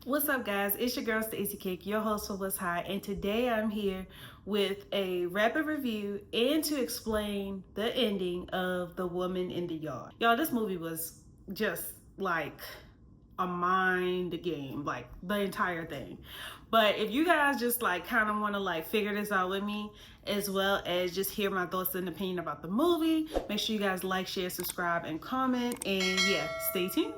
What's up, guys? It's your girl Stacey Cake, your host for What's Hot, and today I'm here with a rapid review and to explain the ending of The Woman in the Yard. Y'all, this movie was just like a mind game, like the entire thing. But if you guys just like kind of want to like figure this out with me, as well as just hear my thoughts and opinion about the movie, make sure you guys like, share, subscribe, and comment. And yeah, stay tuned.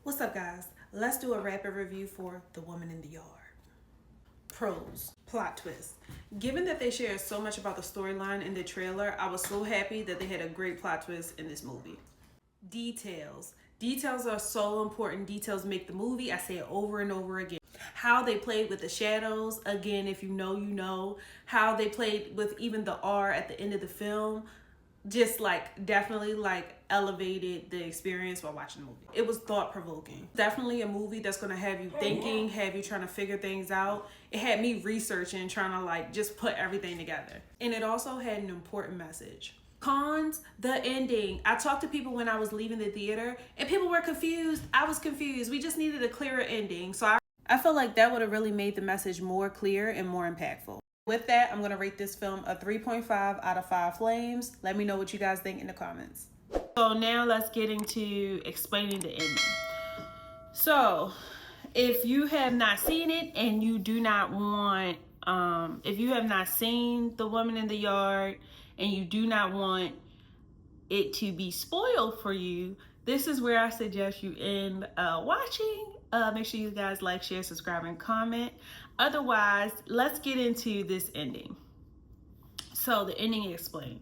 What's up, guys? Let's do a rapid review for The Woman in the Yard. Pros. Plot twist. Given that they shared so much about the storyline in the trailer, I was so happy that they had a great plot twist in this movie. Details. Details are so important. Details make the movie. I say it over and over again. How they played with the shadows. Again, if you know, you know. How they played with even the R at the end of the film. Just like definitely like elevated the experience while watching the movie. It was thought-provoking. Definitely a movie that's gonna have you thinking, have you trying to figure things out. It had me researching, trying to like just put everything together. And it also had an important message. Cons, the ending. I talked to people when I was leaving the theater and people were confused. I was confused. We just needed a clearer ending. So I feel like that would have really made the message more clear and more impactful. With that, I'm going to rate this film a 3.5 out of 5 flames. Let me know what you guys think in the comments. So now let's get into explaining the ending. So if you have not seen it and you do not want, if you have not seen The Woman in the Yard and you do not want it to be spoiled for you, this is where I suggest you end watching. Make sure you guys like, share, subscribe, and comment. Otherwise, let's get into this ending. So the ending explained.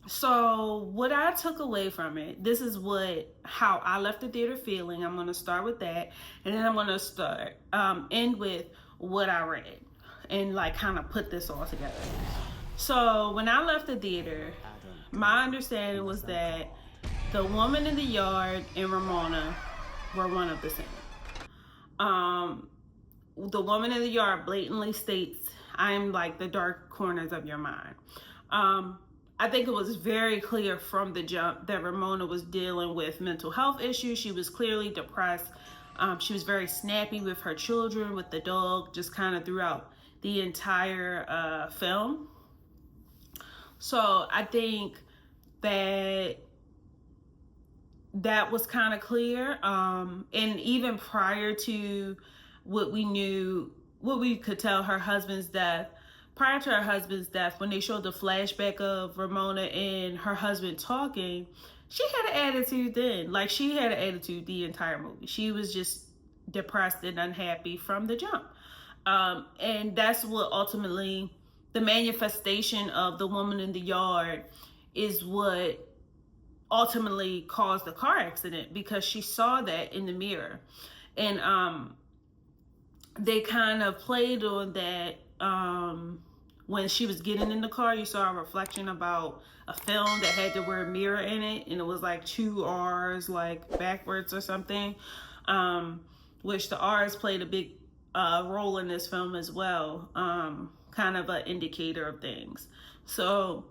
So what I took away from it, this is how I left the theater feeling. I'm going to start with that, and then I'm going to end with what I read and like kind of put this all together. So when I left the theater, my understanding was that The Woman in the Yard and Ramona were one of the same. The Woman in the Yard blatantly states, I am like the dark corners of your mind. I think it was very clear from the jump that Ramona was dealing with mental health issues. She was clearly depressed. She was very snappy with her children, with the dog, just kind of throughout the entire film. So I think that was kind of clear. And even prior to what we could tell her husband's death, prior to her husband's death, when they showed the flashback of Ramona and her husband talking, she had an attitude then. Like, she had an attitude the entire movie. She was just depressed and unhappy from the jump. And that's what ultimately, the manifestation of The Woman in the Yard is what ultimately caused the car accident, because she saw that in the mirror. And they kind of played on that. When she was getting in the car, you saw a reflection about a film that had the word mirror in it, and it was like 2 R's like backwards or something, which the R's played a big role in this film as well, kind of an indicator of things. So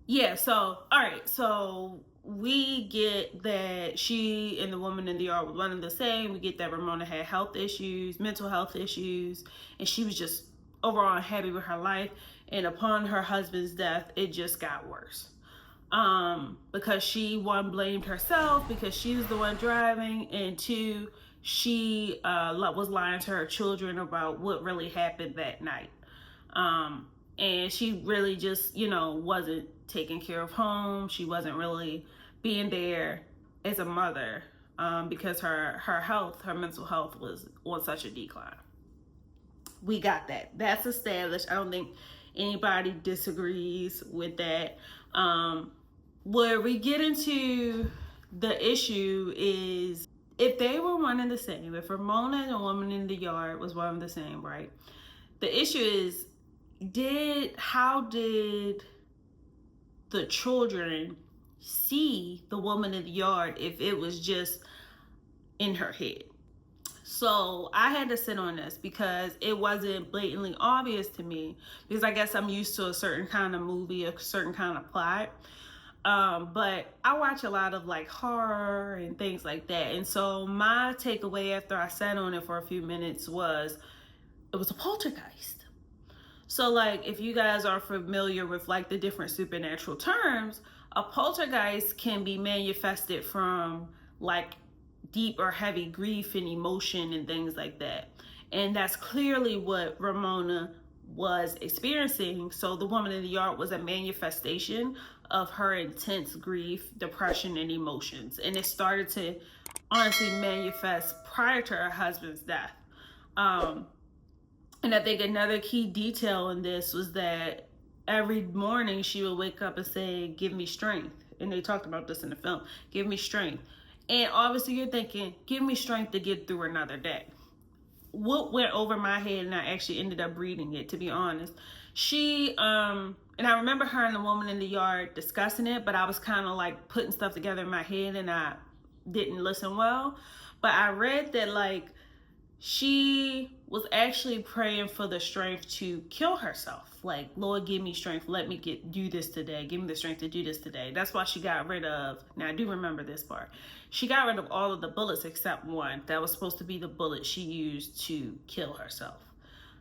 yeah, so all right, so we get that she and The Woman in the Yard were one and the same. We get that Ramona had health issues, mental health issues, and she was just overall unhappy with her life. And upon her husband's death, it just got worse. Because she, one, blamed herself because she was the one driving, and 2, she was lying to her children about what really happened that night. And she really just, wasn't taking care of home. She wasn't really being there as a mother, because her health, her mental health was on such a decline. We got that. That's established. I don't think anybody disagrees with that. Where we get into the issue is, if they were one and the same, if Ramona and The Woman in the Yard was one and the same, right? The issue is, how did the children see the woman in the yard if it was just in her head. So I had to sit on this because it wasn't blatantly obvious to me, because I guess I'm used to a certain kind of movie, a certain kind of plot. But I watch a lot of like horror and things like that. And so my takeaway after I sat on it for a few minutes was it was a poltergeist. So like, if you guys are familiar with like the different supernatural terms, a poltergeist can be manifested from like deep or heavy grief and emotion and things like that. And that's clearly what Ramona was experiencing. So the woman in the yard was a manifestation of her intense grief, depression, and emotions. And it started to honestly manifest prior to her husband's death. And I think another key detail in this was that every morning she would wake up and say, "Give me strength." And they talked about this in the film. Give me strength. And obviously you're thinking, give me strength to get through another day. What went over my head, and I actually ended up reading it, to be honest. She, and I remember her and the woman in the yard discussing it, but I was kind of like putting stuff together in my head and I didn't listen well. But I read that like she was actually praying for the strength to kill herself. Like, Lord, give me strength. Let me do this today. Give me the strength to do this today. That's why she got rid of, now I do remember this part. She got rid of all of the bullets except one. That was supposed to be the bullet she used to kill herself.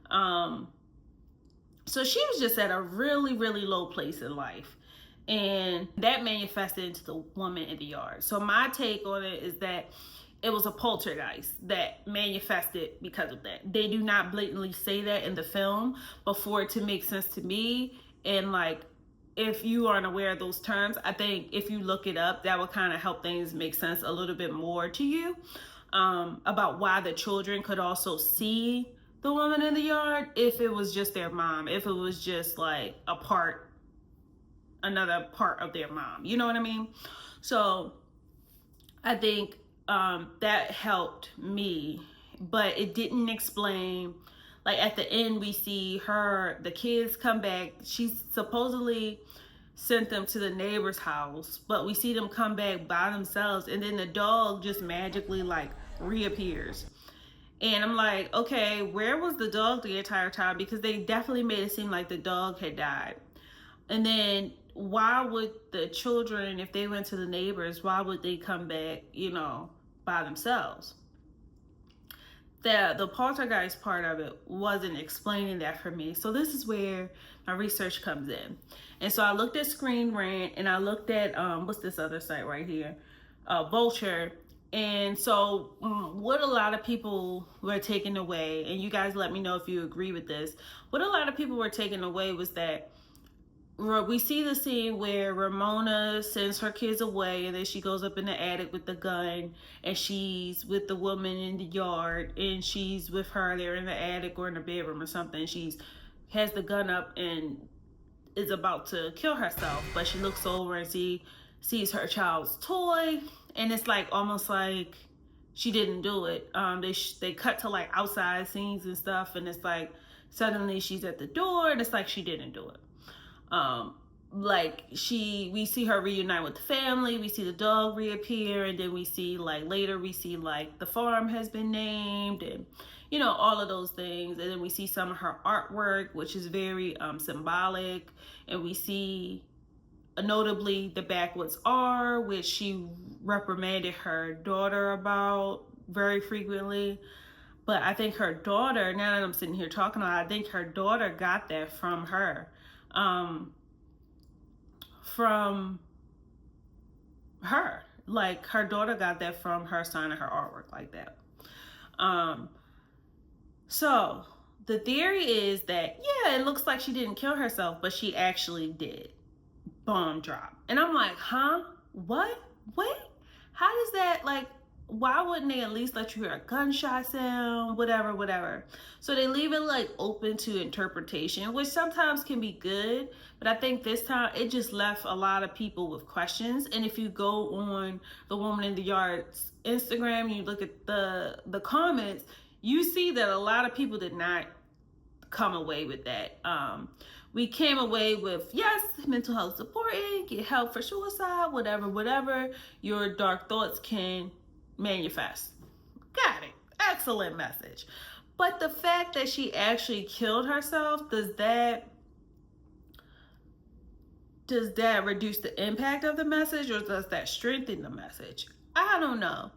So she was just at a really, really low place in life. And that manifested into the woman in the yard. So my take on it is that it was a poltergeist that manifested because of that. They do not blatantly say that in the film, but for it to make sense to me, and like, if you aren't aware of those terms, I think if you look it up, that would kind of help things make sense a little bit more to you, about why the children could also see the woman in the yard if it was just their mom, if it was just like another part of their mom, you know what I mean? So I think that helped me, but it didn't explain, like at the end we see the kids come back. She supposedly sent them to the neighbor's house, but we see them come back by themselves, and then the dog just magically like reappears. And I'm like, okay, where was the dog the entire time? Because they definitely made it seem like the dog had died. And then why would the children, if they went to the neighbors, why would they come back, by themselves? The poltergeist part of it wasn't explaining that for me. So this is where my research comes in. And so I looked at Screen Rant, and I looked at, what's this other site right here? Vulture. And so what a lot of people were taking away, and you guys let me know if you agree with this, what a lot of people were taking away was that we see the scene where Ramona sends her kids away, and then she goes up in the attic with the gun, and she's with the woman in the yard, and she's with her. They're in the attic or in the bedroom or something. She has the gun up and is about to kill herself, but she looks over and sees her child's toy, and it's like almost like she didn't do it. They cut to like outside scenes and stuff, and it's like suddenly she's at the door, and it's like she didn't do it. We see her reunite with the family, we see the dog reappear, and then we see like later we see like the farm has been named, and all of those things. And then we see some of her artwork, which is very symbolic, and we see notably the backwoods R, which she reprimanded her daughter about very frequently. But I think her daughter, now that I'm sitting here talking about it, I think her daughter got that from her. From her, like her daughter got that from her signing her artwork like that. So the theory is that, yeah, it looks like she didn't kill herself, but she actually did. Bomb drop. And I'm like, huh? What? Wait, how does that, like, why wouldn't they at least let you hear a gunshot sound, whatever? So they leave it like open to interpretation, which sometimes can be good, but I think this time it just left a lot of people with questions. And if you go on the Woman in the Yard's Instagram and you look at the comments, you see that a lot of people did not come away with that. we came away with, yes, mental health is important, get help for suicide, whatever your dark thoughts can manifest. Got it. Excellent message. But the fact that she actually killed herself, does that reduce the impact of the message, or does that strengthen the message? I don't know.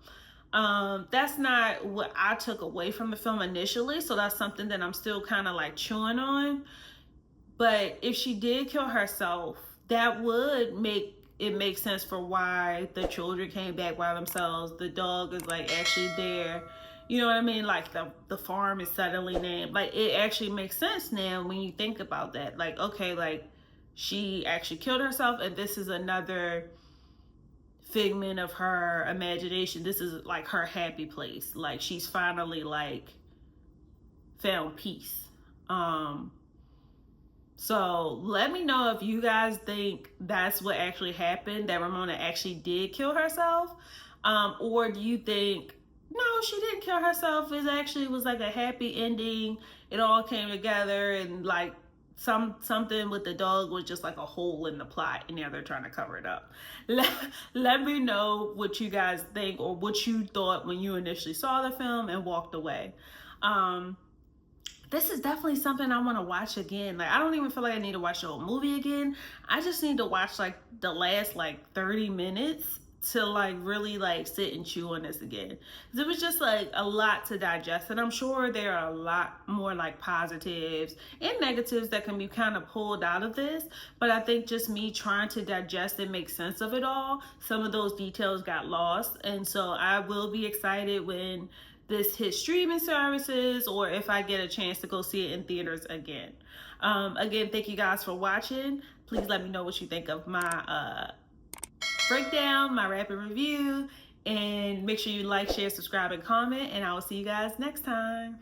That's not what I took away from the film initially, so that's something that I'm still kind of like chewing on. But if she did kill herself, that would make sense for why the children came back by themselves. The dog is like actually there. You know what I mean? Like the farm is suddenly named. Like, it actually makes sense now when you think about that. Like, okay, like she actually killed herself, and this is another figment of her imagination. This is like her happy place. Like, she's finally like found peace. So let me know if you guys think that's what actually happened, that Ramona actually did kill herself, or do you think no, she didn't kill herself, it actually was like a happy ending, it all came together, and like something with the dog was just like a hole in the plot, and now they're trying to cover it up. Let me know what you guys think, or what you thought when you initially saw the film and walked away. This is definitely something I want to watch again. Like, I don't even feel like I need to watch the whole movie again. I just need to watch like the last like 30 minutes to like really like sit and chew on this again. It was just like a lot to digest, and I'm sure there are a lot more like positives and negatives that can be kind of pulled out of this, but I think just me trying to digest and make sense of it all, some of those details got lost. And so I will be excited when this hits streaming services, or if I get a chance to go see it in theaters again. Again, thank you guys for watching. Please let me know what you think of my breakdown, my rapid review, and make sure you like, share, subscribe, and comment, and I will see you guys next time.